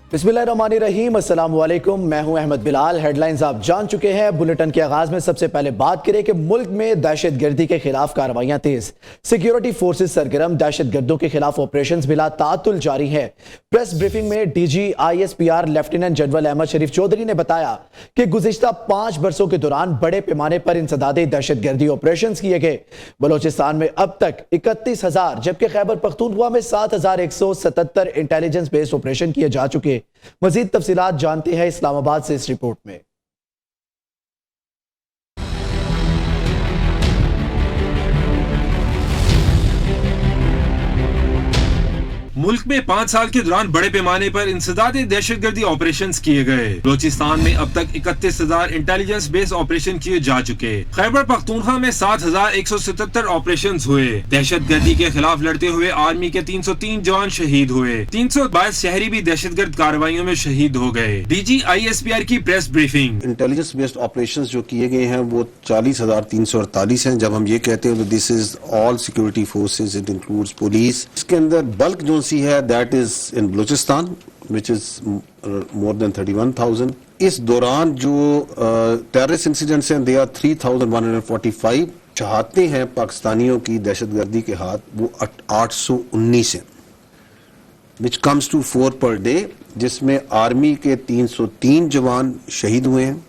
बिस्मिल्लाहिर्रहमानिर्रहीम, अस्सलाम वालेकुम। मैं हूं अहमद बिलाल। हेडलाइंस आप जान चुके हैं। बुलेटिन के आगाज में सबसे पहले बात करें कि मुल्क में दहशतगर्दी के खिलाफ कार्रवाइयां तेज, सिक्योरिटी फोर्सेस सरगर्म, दहशतगर्दों के खिलाफ ऑपरेशंस बिला तातुल जारी है। प्रेस ब्रीफिंग में DG ISPR lieutenant general Ahmed Sharif Chaudhry ने बताया कि गुज़िश्ता 5 बरसों के दौरान बड़े पैमाने पर इंसदादी दहशतगर्दी ऑपरेशंस किए गए। बलोचिस्तान में अब तक 31,000 जबकि खैबर पख्तूनख्वा में 7,177 इंटेलिजेंस बेस्ड ऑपरेशन किए जा चुके। मजीद तफसीलात जानते हैं इस्लामाबाद से इस रिपोर्ट में। मुल्क में 5 साल के दौरान बड़े पैमाने पर इंसदादी दहशतगर्दी ऑपरेशंस किए गए। बलोचिस्तान में अब तक 31,000 इंटेलिजेंस बेस्ड ऑपरेशन किए जा चुके। खैबर पख्तूनख्वा में 7,177 ऑपरेशंस हुए। दहशतगर्दी के खिलाफ लड़ते हुए आर्मी के 303 जवान शहीद हुए। 322 शहरी भी दहशतगर्द कार्रवाइयों में शहीद हो गए। डीजी ISPR की press briefing. Intelligence based operations जो किए गए हैं वो 40,348 हैं। जब हम ये कहते हैं तो this is all security forces, it includes police. इसके अंदर बल्क जो सी है that is in Balochistan which is more than 31,000। इस दौरान जो टेररिस्ट इंसिडेंट्स हैं दे आर 3,145। चाहते हैं पाकिस्तानियों की दहशतगर्दी के हाथ वो 819 हैं, which comes to 4 per day, जिसमें आर्मी के 303 जवान शहीद हुए हैं।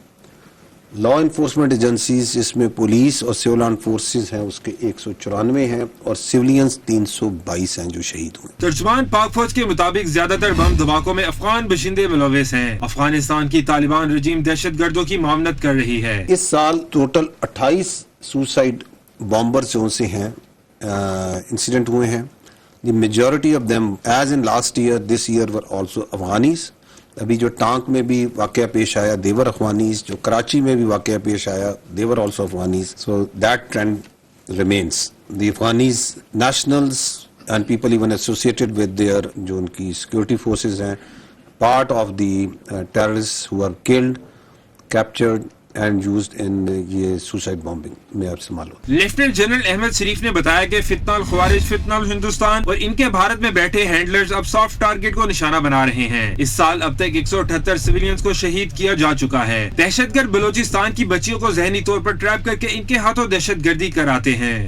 लॉ इन्फोर्समेंट एजेंसीज जिसमें पुलिस और सिविल आर्म फोर्सेस हैं उसके 194 हैं और सिविलियंस 322 हैं जो शहीद हुए। तर्जुमान पाक फौज के मुताबिक ज्यादातर बम धमाकों में अफगान बशिंदे मुलविस हैं। अफगानिस्तान की तालिबान रजीम दहशतगर्दों की मामनत कर रही है। इस साल टोटल 28 सुसाइड बॉम्बर्स जो से हैं इंसिडेंट हुए हैं। The majority of them as in last year this year were also Afghanis. अभी जो टांक में भी वाकया पेश आया देवर अफगानीज, जो कराची में भी वाकया पेश आया they were also Afghanis. So that trend remains. The Afghanis nationals and people even associated with their जो उनकी सिक्योरिटी फोर्सेज हैं part of the terrorist who are killed, captured and used in ये सुसाइड बॉम्बिंग में आपसे मालूम। लेफ्टिनेंट जनरल अहमद शरीफ ने बताया कि फितनल ख्वारिज, फितनल हिंदुस्तान और इनके भारत में बैठे हैंडलर्स अब सॉफ्ट टारगेट को निशाना बना रहे हैं। इस साल अब तक 178 सिविलियंस को शहीद किया जा चुका है। दहशतगर्द बलोचिस्तान की बच्चियों को जहनी तौर पर ट्रैप करके इनके हाथों दहशतगर्दी कराते हैं।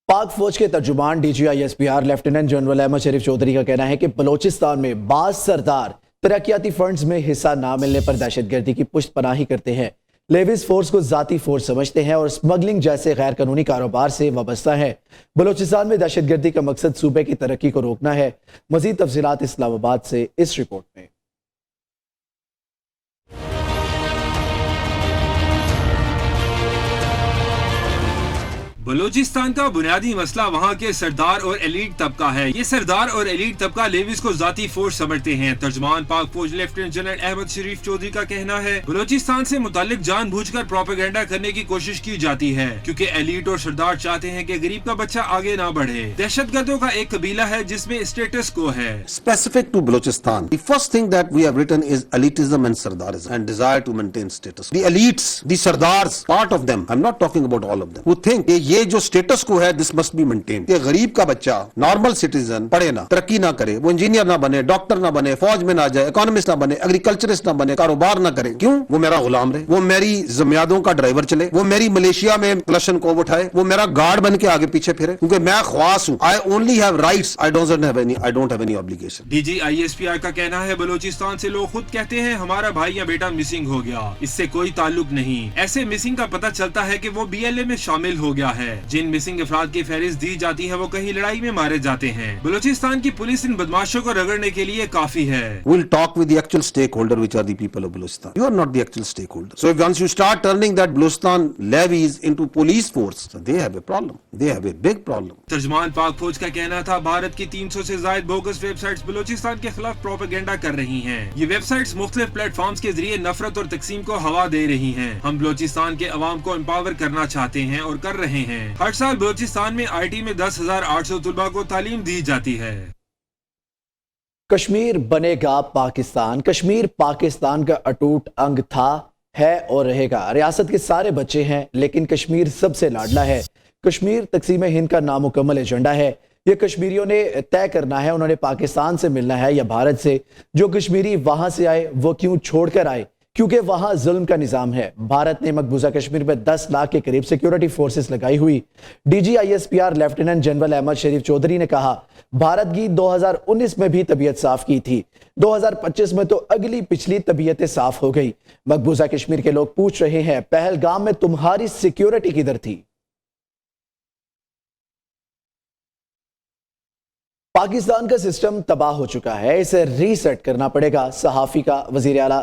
पाक फौज के तर्जुमान DG ISPR lieutenant general Ahmed Sharif Chaudhry का कहना है कि बलोचिस्तान में बाज सरदार तरक्याती फंड्स में हिस्सा ना मिलने पर दहशतगर्दी की पुष्ट पनाही करते हैं। लेविस फोर्स को जाती फोर्स समझते हैं और स्मगलिंग जैसे गैर कानूनी कारोबार से वाबस्ता है। बलोचिस्तान में दहशतगर्दी का मकसद सूबे की तरक्की को रोकना है। मजीद तफसीलात इस्लामाबाद से इस रिपोर्ट में। बलूचिस्तान का बुनियादी मसला वहाँ के सरदार और एलीट तबका है। ये सरदार और एलीट तबका लेविस को जाती फोर्स समझते हैं। तर्जुमान पाक फौज लेफ्टिनेंट जनरल अहमद शरीफ चौधरी का कहना है बलूचिस्तान से मुतालिक जानबूझकर प्रोपेगेंडा करने की कोशिश की जाती है क्योंकि एलीट और सरदार चाहते हैं कि गरीब का बच्चा आगे ना बढ़े। दहशतगर्दों का एक कबीला है जिसमें स्टेटस को है। Specific to Balochistan, the first thing that we have written is elitism and sardarism and desire to maintain status. The elites, the sardars, part of them, I'm not talking about all of them, who think ये जो status को है this must be maintain. ये गरीब का बच्चा normal citizen पढ़े ना, तरक्की ना करे, वो इंजीनियर ना बने, डॉक्टर ना बने, फौज में ना जाए, इकोनॉमिस्ट ना बने, एग्रीकल्चरिस्ट ना बने, कारोबार ना करे। क्यों? वो मेरा गुलाम रहे, वो मेरी जमियादों का ड्राइवर चले, वो मेरी मलेशिया में क्लशन को उठाए, वो मेरा गार्ड बन के आगे पीछे फिरे, क्योंकि मैं ख्वास हूँ। I only have rights, I don't have any obligation. DG ISPR का कहना है बलूचिस्तान से लोग खुद कहते हैं हमारा भाई या बेटा मिसिंग हो गया। इससे कोई ताल्लुक नहीं। ऐसे मिसिंग का पता चलता है कि वो BLA में शामिल हो गया है। जिन मिसिंग अफराद की फहरिस्त दी जाती है वो कहीं लड़ाई में मारे जाते हैं। बलूचिस्तान की पुलिस इन बदमाशों को रगड़ने के लिए काफी है। We'll talk with the actual stakeholder, which are the people of Balochistan. You are not the actual stakeholder. So if once you start turning that Balochistan levies into police force, so they have a problem. They have a big problem. तर्जुमान पाक फौज का कहना था भारत की 300 से ज्यादा bogus websites Balochistan के खिलाफ प्रोपेगेंडा कर रही हैं। ये वेबसाइट्स मुख्तलिफ प्लेटफॉर्म्स के जरिए नफरत और तकसीम को हवा दे रही हैं। हम बलूचिस्तान के अवाम को एम्पावर करना चाहते हैं और कर रहे हैं। हर साल बलूचिस्तान में IT में 10,800 तुलबा को तालीम दी जाती है। कश्मीर बनेगा पाकिस्तान। कश्मीर पाकिस्तान का अटूट अंग था, है और रहेगा। रियासत के सारे बच्चे हैं लेकिन कश्मीर सबसे लाडला है। कश्मीर तकसीम हिंद का नामुकम्मल एजेंडा है। ये कश्मीरियों ने तय करना है, उन्होंने पाकिस्तान से मिलना है या भारत से। जो कश्मीरी वहां से आए वो क्यों छोड़कर आए? क्योंकि वहां जुल्म का निजाम है। भारत ने मकबूजा कश्मीर में 10 लाख के करीब सिक्योरिटी फोर्सेस लगाई हुई। DGISPR lieutenant general Ahmed Sharif Chaudhry ने कहा, भारत की 2019 में भी तबीयत साफ की थी, 2025 में तो अगली पिछली तबीयतें साफ हो गई। मकबूजा कश्मीर के लोग पूछ रहे हैं, पहलगाम में तुम्हारी सिक्योरिटी किधर थी? पाकिस्तान का सिस्टम तबाह हो चुका है, इसे रीसेट करना पड़ेगा। सहाफी का वजीर आला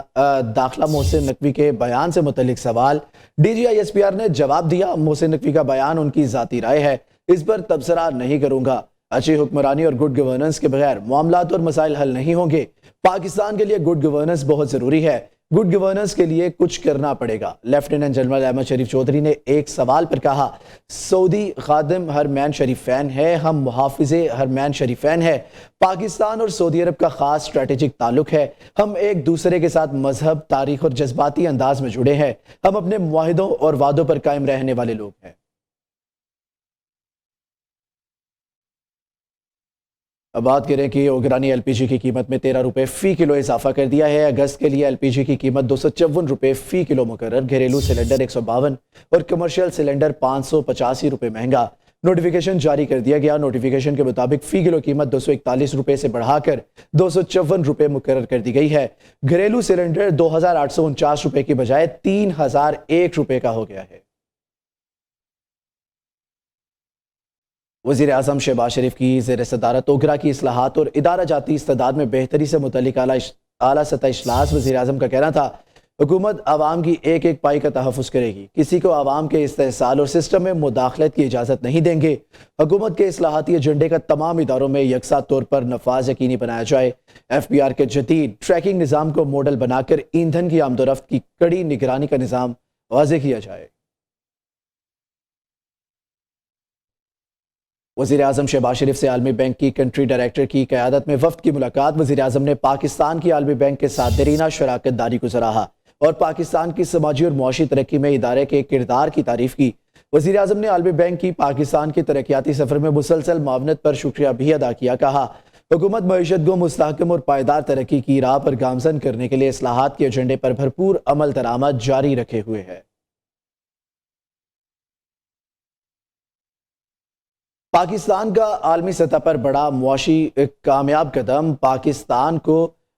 दाखिला मोहसिन नकवी के बयान से मुतल्लिक सवाल। DGISPR ने जवाब दिया, मोहसिन नकवी का बयान उनकी जाती राय है, इस पर तबसरा नहीं करूंगा। अच्छी हुक्मरानी और गुड गवर्नेंस के बगैर मामलात और मसाइल हल नहीं होंगे। पाकिस्तान के लिए गुड गवर्नेंस बहुत जरूरी है, गुड गवर्नेंस के लिए कुछ करना पड़ेगा। लेफ्टिनेंट जनरल अहमद शरीफ चौधरी ने एक सवाल पर कहा, सऊदी खादिम हरमैन शरीफैन है, हम मुहाफिजे हरमैन शरीफैन है। पाकिस्तान और सऊदी अरब का खास स्ट्रेटेजिक ताल्लुक है। हम एक दूसरे के साथ मजहब, तारीख और जज्बाती अंदाज में जुड़े हैं। हम अपने मुआहिदों और वादों पर कायम रहने वाले लोग हैं। अब बात करें कि ओगरानी LPG की कीमत में 13 रुपए फी किलो इजाफा कर दिया है। अगस्त के लिए LPG की कीमत 254 रुपए फी किलो मुकर्रर, घरेलू सिलेंडर 152 और कमर्शियल सिलेंडर 585 रुपए महंगा। नोटिफिकेशन जारी कर दिया गया। नोटिफिकेशन के मुताबिक फी किलो कीमत 241 रुपए से बढ़ाकर 254 रुपए मुकर्रर कर दी गई है। घरेलू सिलेंडर 2849 रुपए की बजाय 3001 रुपए का हो गया है। वज़ीर आज़म शहबाज शरीफ की ज़ेर सदारत ओगरा की इस्लाहात और इदारा जाती इस्तेदाद में बेहतरी से मुतल्लिक आला सतह इजलास। वज़ीर आज़म का कहना था, हुकूमत आवाम की एक एक पाई का तहफ़्फ़ुज़ करेगी, किसी को आवाम के इस्तेहसाल और सिस्टम में मुदाखलत की इजाज़त नहीं देंगे। हुकूमत के इस्लाहाती एजेंडे का तमाम इदारों में यकसा तौर पर नफाज यकीनी बनाया जाए। FPR के जदीद ट्रैकिंग निज़ाम को मॉडल बनाकर ईंधन की आमदोरफ्त की कड़ी निगरानी का निज़ाम वाज़े किया जाए। वज़ीर आज़म शहबाज शरीफ से आलमी बैंक की कंट्री डायरेक्टर की क़यादत में वफ्द की मुलाकात। वज़ीर आज़म ने पाकिस्तान की आलमी बैंक के साथ देरीना शराकत दारी को सराहा और पाकिस्तान की समाजी और मुआशी तरक्की में इदारे के किरदार की तारीफ की। वज़ीर आज़म ने आलमी बैंक की पाकिस्तान के तरक्याती सफ़र में मुसलसल मावनत पर शुक्रिया भी अदा किया। कहा, हुकूमत मईशत को मुस्तहकम और पायदार तरक्की की राह पर गामजन करने के लिए इस्लाहात के एजेंडे पर भरपूर अमल दरामद जारी रखे हुए है। पाकिस्तान का आलमी सतह पर बड़ा मुआशी कामयाब कदम, पाकिस्तान को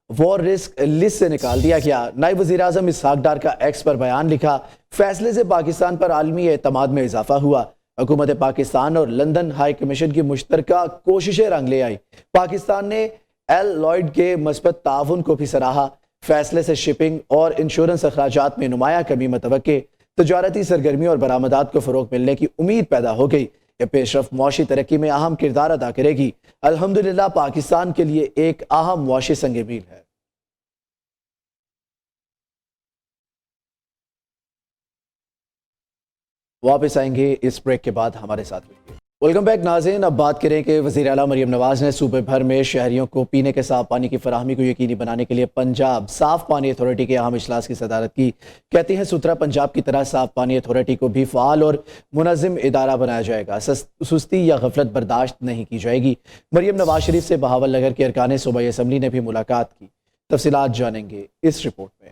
वॉर रिस्क लिस्ट से निकाल दिया गया। नायब वज़ीर आज़म इसहाक डार का एक्स पर बयान लिखा, फैसले से पाकिस्तान पर आलमी एतमाद में इजाफा हुआ। हुकूमत पाकिस्तान और लंदन हाई कमीशन की मुश्तरका कोशिशें रंग ले आई। पाकिस्तान ने एल लॉयड के मस्बत ताउन को भी सराहा। फैसले से शिपिंग और इंश्योरेंस अखराजात में नुमाया कमी मतवक्के, तजारती सरगर्मी और बरामदात को फ़रोग मिलने की उम्मीद पैदा हो गई। यह पेशरफ मुआशी तरक्की में अहम किरदार अदा करेगी। अल्हम्दुलिल्लाह पाकिस्तान के लिए एक अहम मुआशी संग मील है। वापस आएंगे इस ब्रेक के बाद, हमारे साथ रहिए। वेलकम बैक नाज़रीन। अब बात करें कि वज़ीर आला मरियम नवाज़ ने सूबे भर में शहरियों को पीने के साफ पानी की फराहमी को यकीनी बनाने के लिए पंजाब साफ पानी अथॉरिटी के अहम इजलास की सदारत की। कहती हैं, सुथरा पंजाब की तरह साफ पानी अथॉरिटी को भी फ़ाल और मुनज़्ज़म इदारा बनाया जाएगा। सुस्ती या गफलत बर्दाश्त नहीं की जाएगी। मरियम नवाज शरीफ से बहावल नगर के अरकान सूबाई असम्बली ने भी मुलाकात की। तफसीलात जानेंगे इस रिपोर्ट में।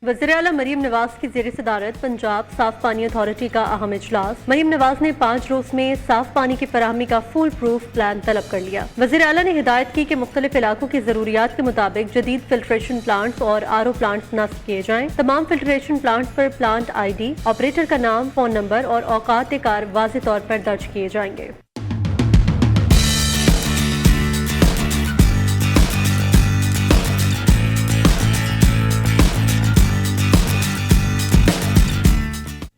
वज़ीर आला मरियम नवाज की ज़ेर सदारत पंजाब साफ पानी अथॉरिटी का अहम इजलास। मरियम नवाज ने 5 रोज में साफ पानी की फराहमी का फुल प्रूफ प्लान तलब कर लिया। वज़ीर आला ने हिदायत की कि मुख्तलिफ इलाकों की जरूरियात के मुताबिक जदीद फिल्ट्रेशन प्लांट्स और RO प्लांट्स नस्ब किए जाएं। तमाम फिल्ट्रेशन प्लांट्स पर प्लांट ID, ऑपरेटर का नाम, फोन नंबर और औकात कार वाज़े तौर पर दर्ज किए जाएंगे।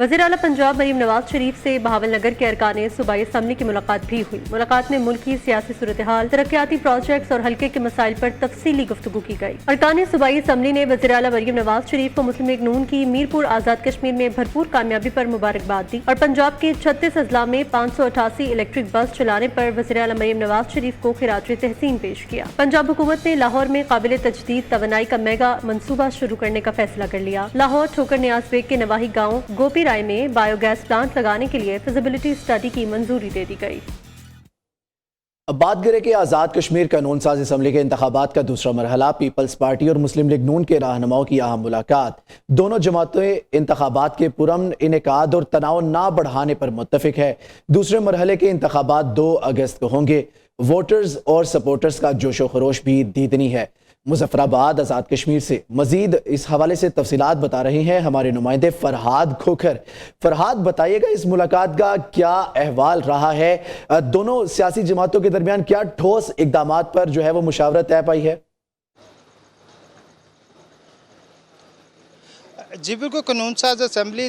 वज़ीर आला पंजाब मरीम नवाज शरीफ से बहावल नगर के अरकान सूबाई असम्बली की मुलाकात भी हुई। मुलाकात में मुल्क की सियासी सूरत हाल, तरक्याती प्रोजेक्ट्स और हल्के के मसाइल पर तफसीली गुफ्तगू की गई। अरकान सूबाई असम्बली ने वज़ीर आला मरीम नवाज शरीफ को मुस्लिम लीग नून की मीरपुर आज़ाद कश्मीर में भरपूर कामयाबी पर मुबारकबाद दी और पंजाब के 36 अजला में 588 इलेक्ट्रिक बस चलाने पर वज़ीर आला मरीम नवाज शरीफ को खिराज तहसीन पेश किया। पंजाब हुकूमत ने लाहौर में काबिल तजदीद तवानाई का मेगा मंसूबा शुरू करने का फैसला कर लिया। लाहौर ठोकर न्याज बेग के नवाही गाँव गोपी राय में बायोगैस प्लांट लगाने के लिए फिजिबिलिटी स्टडी की मंजूरी दे दी गई। अब बात करें कि आज़ाद कश्मीर कानून साज असम्बली के इंतखाबात का दूसरा मरहला, पीपल्स पार्टी और मुस्लिम लीग नून के रहनुमाओं की अहम मुलाकात। दोनों जमातें इंतखाबात के पुरअमन इनेकाद और तनाव ना बढ़ाने पर मुत्तफिक है। दूसरे मरहले के इंतखाबात 2 अगस्त को होंगे। वोटर्स और सपोर्टर्स का जोशो खरोश भी दीदनी है। मुजफ्फराबाद आज़ाद कश्मीर से मजीद इस हवाले से तफसीलात बता रहे हैं हमारे नुमाइंदे फरहाद खोखर। फरहाद, बताइएगा इस मुलाकात का क्या अहवाल रहा है? दोनों सियासी जमातों के दरमियान क्या ठोस इकदामात पर जो है वो मुशावरत तय पाई है? जी बिल्कुल, कानून साज असम्बली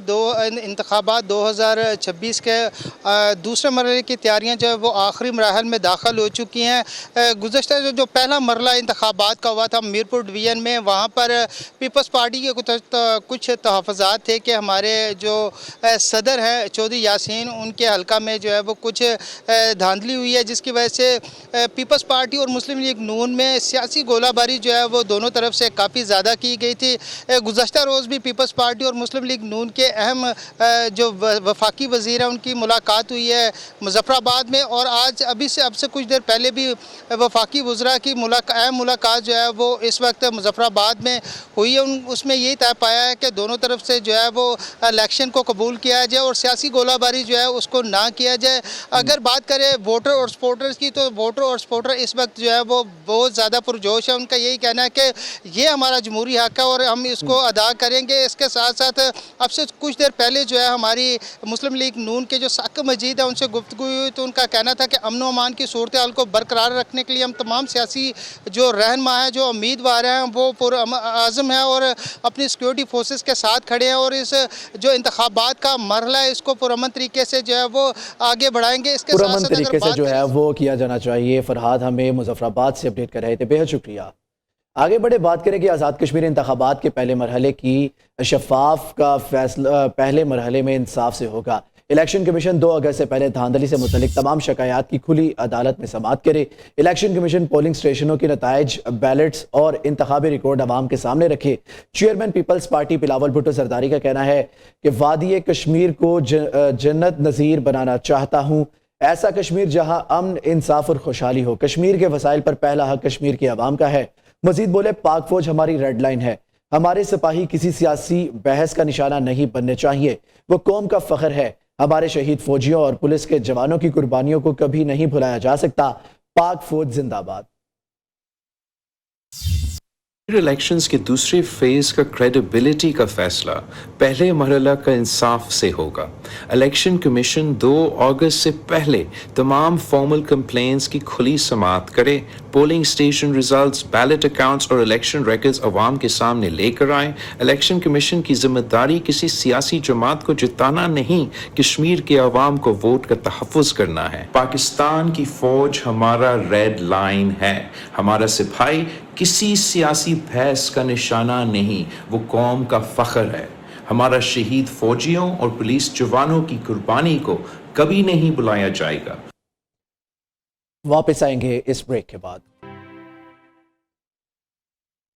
इंतखाबात 2026 के दूसरे मरहले की तैयारियां जो है वो आखिरी मराहल में दाखिल हो चुकी हैं। गुज़श्ता जो पहला मरहला इंतखाबात का हुआ था मीरपुर डिवीज़न में, वहाँ पर पीपल्स पार्टी के कुछ तहफ़्फ़ुज़ात थे कि हमारे जो सदर हैं चौधरी यासीन, उनके हल्का में जो है वो कुछ धांधली हुई है, जिसकी वजह से पीपल्स पार्टी और मुस्लिम लीग नून में सियासी गोलाबारी जो है वो दोनों तरफ से काफ़ी ज़्यादा की गई थी। गुज़श्ता रोज़ भी पीपल्स पार्टी और मुस्लिम लीग नून के अहम जो वफाकी वज़ीर हैं उनकी मुलाकात हुई है मुजफ्फराबाद में, और आज अब से कुछ देर पहले भी वफाकी वज़रा की अहम मुलाकात जो है वो इस वक्त मुजफ्फराबाद में हुई है। उसमें यही तय पाया है कि दोनों तरफ से जो है वो इलेक्शन को कबूल किया जाए और सियासी गोलाबारी जो है उसको ना किया जाए। अगर बात करें वोटर और सपोर्टर्स की, तो वोटर और सपोर्टर इस वक्त जो है वो बहुत ज़्यादा पुरजोश है। उनका यही कहना है कि ये हमारा जमहूरी हक़ है और हम इसको अदा करेंगे। इसके साथ साथ अब से कुछ देर पहले जो है हमारी मुस्लिम लीग नून के जो साक़ मजीद है उनसे गुफ्तगू हुई, तो उनका कहना था कि अमन व अमान की सूरत हाल को बरकरार रखने के लिए हम तमाम सियासी जो रहनुमा हैं, जो उम्मीदवार हैं, वो पुरअज़्म हैं और अपनी सिक्योरिटी फोर्सेस के साथ खड़े हैं और इस जो इंतखाबात का मरहला है इसको पुरअमन तरीके से जो है वो आगे बढ़ाएंगे। इसके पुरअमन तरीके से जो है वो किया जाना चाहिए। फरहाद हमें मुजफ्फराबाद से अपडेट कर रहे थे, बेहद शुक्रिया। आगे बढ़े, बात करें कि आज़ाद कश्मीर इंतखाबात के पहले मरहले की शफाफ का फैसला पहले मरहले में इंसाफ से होगा। इलेक्शन कमीशन 2 अगस्त से पहले धांधली से मुतल्लिक तमाम शिकायत की खुली अदालत में समाअत करे। इलेक्शन कमीशन पोलिंग स्टेशनों के नताइज, बैलेट्स और इंतखाबी रिकॉर्ड अवाम के सामने रखे। चेयरमैन पीपल्स पार्टी बिलावल भुट्टो सरदारी का कहना है कि वादी कश्मीर को जन्नत नज़ीर बनाना चाहता हूँ, ऐसा कश्मीर जहाँ अमन, इंसाफ और खुशहाली हो। कश्मीर के वसाइल पर पहला हक कश्मीर के अवाम का है। मजीद बोले, पाक फौज हमारी रेड लाइन है, हमारे सिपाही किसी सियासी बहस का निशाना नहीं बनने चाहिए, वो कौम का फख्र है। हमारे शहीद फौजियों और पुलिस के जवानों की कुर्बानियों को कभी नहीं भुलाया जा सकता। पाक फौज जिंदाबाद। इलेक्शंस के दूसरे फेज का क्रेडिबिलिटी का फैसला पहले मरहला का इंसाफ से होगा। इलेक्शन कमीशन 2 अगस्त से पहले तमाम फॉर्मल कंप्लेंट्स की खुली समाअत करे। Polling station results, ballot accounts और इलेक्शन रिकॉर्ड्स अवाम के सामने लेकर आए। इलेक्शन कमीशन की जिम्मेदारी किसी सियासी जमात को जिताना नहीं, कश्मीर के अवाम को वोट का तहफ़्फ़ुज़ करना है। पाकिस्तान की फौज हमारा रेड लाइन है, हमारा सिपाही किसी सियासी बहस का निशाना नहीं, वो कौम का फख्र है। हमारा शहीद फौजियों और पुलिस जवानों की कुर्बानी को कभी नहीं भुलाया जाएगा। वापस आएंगे इस ब्रेक के बाद।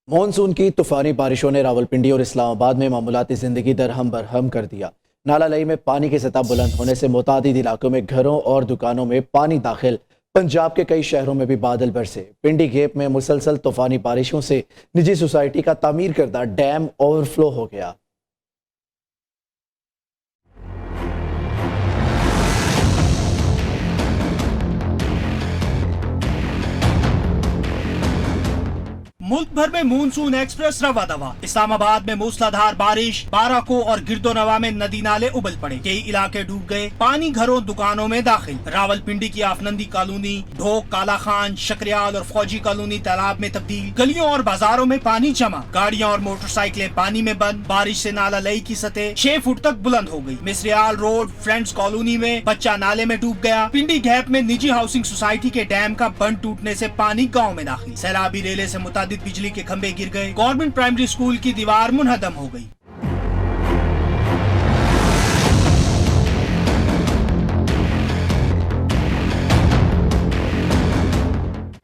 मॉनसून की तूफानी बारिशों ने रावलपिंडी और इस्लामाबाद में मामूलाती जिंदगी दरहम बरहम कर दिया। नाला लई में पानी की सतह बुलंद होने से मुतादिद इलाकों में घरों और दुकानों में पानी दाखिल। पंजाब के कई शहरों में भी बादल बरसे। पिंडी गेप में मुसलसल तूफानी बारिशों से निजी सोसाइटी का तामीर करदा डैम ओवरफ्लो हो गया। मुल्क भर में मानसून एक्सप्रेस रवा दवा। इस्लामाबाद में मूसलाधार बारिश, बाराको और गिरदोनवा में नदी नाले उबल पड़े, कई इलाके डूब गए, पानी घरों दुकानों में दाखिल। रावलपिंडी की आफनंदी कॉलोनी, ढोक, काला खान, शकरियाल और फौजी कॉलोनी तालाब में तब्दील। गलियों और बाजारों में पानी जमा, गाड़ियां और मोटरसाइकिलें पानी में बंद। बारिश से नाला लई की सतह 6 फुट तक बुलंद हो गई। मिसरियाल रोड फ्रेंड्स कॉलोनी में बच्चा नाले में डूब गया। पिंडी गैप में निजी हाउसिंग सोसाइटी के डैम का बंद टूटने से पानी गांव में दाखिल। सैलाबी रेले से मुतादिद बिजली के खंभे गिर गए। गवर्नमेंट प्राइमरी स्कूल की दीवार मुनहदम हो गई।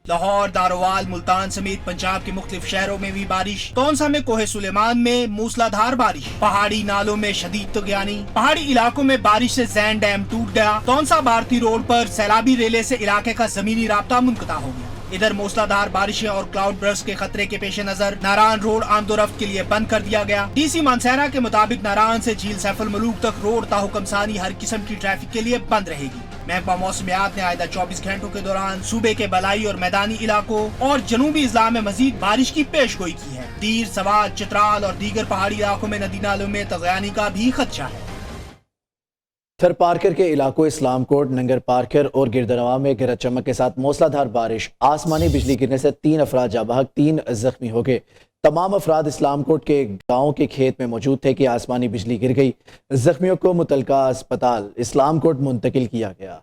लाहौर, दारोवाल, मुल्तान समेत पंजाब के मुख्तलिफ शहरों में भी बारिश। तौंसा में कोहे सुलेमान में मूसलाधार बारिश। पहाड़ी नालों में शदीद तुगयानी। पहाड़ी इलाकों में बारिश से जैन डैम टूट गया। तौंसा भारती रोड पर सैलाबी रेले से इलाके का जमीनी राब्ता मुनक़ता हो गया। इधर मूसलाधार बारिशें और क्लाउड बर्स्ट के खतरे के पेश नजर नारायण रोड आमदोरफ्त के लिए बंद कर दिया गया। डीसी मानसेरा के मुताबिक नारायण से झील सैफुल मलूक तक रोड ताहुकम सानी हर किस्म की ट्रैफिक के लिए बंद रहेगी। महकमा मौसमियात ने आइंदा 24 घंटों के दौरान सूबे के बलाई और मैदानी इलाकों और जनूबी इजला में मजीद बारिश की पेशगोई की है। दीर, सवात, चित्राल और दीगर पहाड़ी इलाकों में नदी नालों में तगयानी का भी खदशा है। थर पार्कर के इलाकों इस्लाम कोट, नंगर पार्कर और गिरदनवा में गरज चमक के साथ मूसलाधार बारिश, आसमानी बिजली गिरने से 3 अफराद जाँ बहक, 3 जख्मी हो गए। तमाम अफराद इस्लाम कोट के गांव के खेत में मौजूद थे कि आसमानी बिजली गिर गई। जख्मियों को मुतलका अस्पताल इस्लाम कोट मुंतकिल किया गया।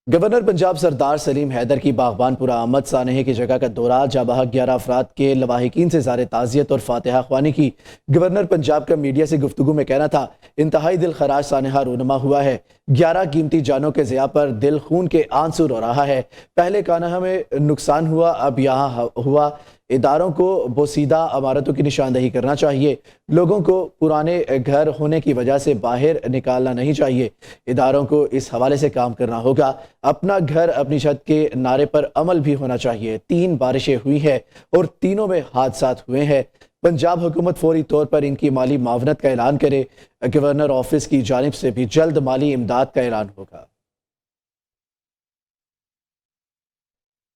गवर्नर पंजाब सरदार सलीम हैदर की बागबानपुरा आमद सानहे की जगह का दौरा, जाबहक 11 अफराद के लवाहिकीन से ज़ारे ताज़ियत और फातिहा ख्वानी की। गवर्नर पंजाब का मीडिया से गुफ्तगू में कहना था, इंतहाई दिल खराज सानहा रूनमा हुआ है। 11 कीमती जानों के ज़िया पर दिल खून के आंसू रो रहा है। पहले कान्हा में नुकसान हुआ, अब यहाँ हुआ। इदारों को बोसीदा इमारतों की निशानदही करना चाहिए। लोगों को पुराने घर होने की वजह से बाहर निकालना नहीं चाहिए। इदारों को इस हवाले से काम करना होगा। अपना घर अपनी छत के नारे पर अमल भी होना चाहिए। 3 बारिशें हुई हैं और तीनों में हादसात हुए हैं। पंजाब हुकूमत फौरी तौर पर इनकी माली मावनत का ऐलान करे। गवर्नर ऑफिस की जानिब से भी जल्द माली इमदाद का ऐलान होगा।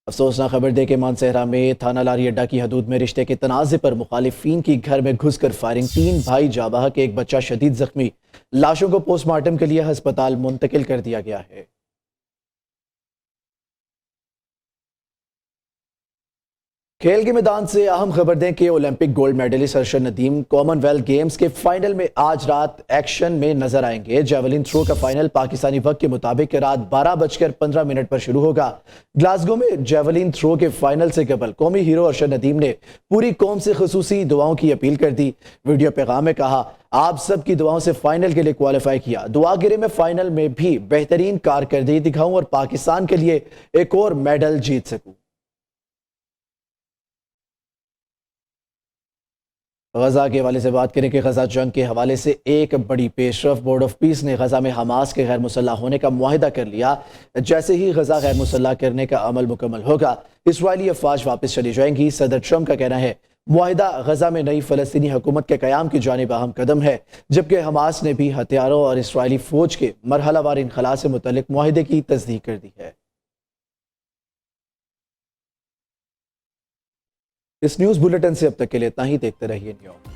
अफसोसनाक खबर दे के मानसेहरा में थाना लारी अड्डा की हदूद में रिश्ते के तनाज़े पर मुखालिफिन की घर में घुसकर फायरिंग, 3 भाई जाँ बहक, 1 बच्चा शदीद जख्मी। लाशों को पोस्टमार्टम के लिए अस्पताल मुंतकिल कर दिया गया है। खेल के मैदान से अहम खबर दें कि Olympic gold medalist Arshad Nadeem Commonwealth Games के फाइनल में आज रात एक्शन में नजर आएंगे। जेवलिन थ्रो का फाइनल पाकिस्तानी वक्त के मुताबिक रात 12:15 पर शुरू होगा। ग्लासगो में जेवलिन थ्रो के फाइनल से कबल कौमी हीरो अरशद नदीम ने पूरी कौम से खुसूसी दुआओं की अपील कर दी। वीडियो पैगाम में कहा, आप सब की दुआओं से फाइनल के लिए क्वालिफाई किया। दुआ गिरे मैं फाइनल में भी बेहतरीन कारकर्दगी दिखाऊं और पाकिस्तान के लिए एक और मेडल जीत सकूं। गजा के हवाले से बात करें कि गजा जंग के हवाले से एक बड़ी पेशरफ। बोर्ड ऑफ पीस ने गजा में हमास के गैर मुसल्लह होने का मुआहिदा कर लिया। जैसे ही गजा गैर मुसल्लह करने का अमल मुकम्मल होगा, इसराइली अफवाज वापस चली जाएंगी। सदर ट्रंप का कहना है, मुआहिदा गजा में नई फ़लस्तीनी हुकूमत के क़याम की जानिब अहम कदम है, जबकि हमास ने भी हथियारों और इसराइली फ़ौज के मरहलावार इनखला से मुतल्लिक मुआहिदे की तस्दीक कर दी है। इस न्यूज़ बुलेटिन से अब तक के लिए इतना ही। देखते रहिए न्यूज़।